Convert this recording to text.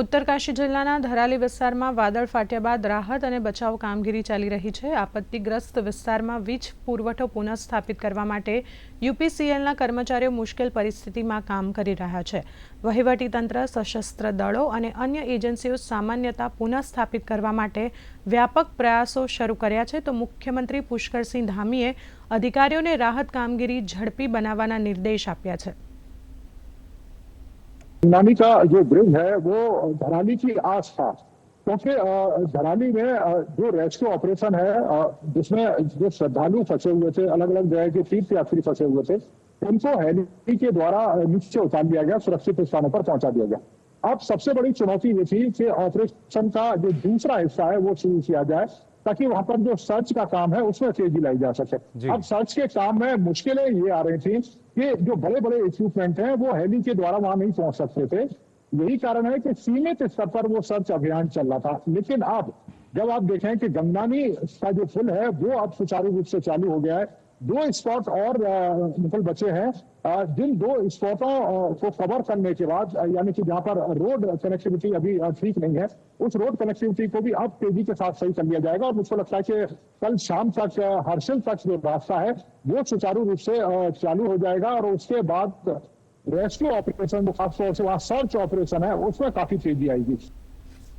ઉત્તરકાશી જિલ્લાના ધરાલી વિસ્તારમાં વાદળ ફાટ્યા બાદ રાહત અને બચાવ કામગીરી ચાલી રહી છે। આપત્તિગ્રસ્ત વિસ્તારમાં વીજ પુરવઠો પુનઃસ્થાપિત કરવા માટે યુપીસીએલના કર્મચારીઓ મુશ્કેલ પરિસ્થિતિમાં કામ કરી રહ્યા છે। વહીવટીતંત્ર, સશસ્ત્ર દળો અને અન્ય એજન્સીઓ સામાન્યતા પુનઃસ્થાપિત કરવા માટે વ્યાપક પ્રયાસો શરૂ કર્યા છે। તો મુખ્યમંત્રી પુષ્કરસિંહ ધામીએ અધિકારીઓને રાહત કામગીરી ઝડપી બનાવવાના નિર્દેશ આપ્યા છે। नानी का जो ब्रिज है वो धराली की आस था, क्योंकि धराली में जो रेस्क्यू ऑपरेशन है जिसमें जो श्रद्धालु फंसे हुए थे, अलग अलग जगह के तीर्थ यात्री फंसे हुए थे, उनको हेली के द्वारा नीचे उतार दिया गया, सुरक्षित स्थानों पर पहुंचा दिया गया। अब सबसे बड़ी चुनौती ये थी कि ऑपरेशन का जो दूसरा हिस्सा है वो शुरू किया जाए, ताकि वहां पर जो सर्च का काम है उसमें तेजी लाई जा सके। अब सर्च के काम में मुश्किलें ये आ रही थी कि जो बड़े बड़े इक्विपमेंट हैं वो हेली के द्वारा वहां नहीं पहुंच सकते थे। यही कारण है कि सीमित स्तर पर वो सर्च अभियान चल रहा था। लेकिन अब जब आप देखें कि गंगानी का जो पुल है वो अब सुचारू रूप से चालू हो गया है, 2 स्पॉट और मतलब बचे हैं। जिन 2 स्पॉटों को कवर करने के बाद, यानी कि जहां पर रोड कनेक्टिविटी अभी ठीक नहीं है, उस रोड कनेक्टिविटी को भी अब तेजी के साथ सही कर लिया जाएगा। और मुझको लगता है कि कल शाम तक हर्षिल तक जो रास्ता है वो सुचारू रूप से चालू हो जाएगा और उसके बाद रेस्क्यू ऑपरेशन, खासतौर से वहां सर्च ऑपरेशन है, उसमें काफी तेजी आएगी।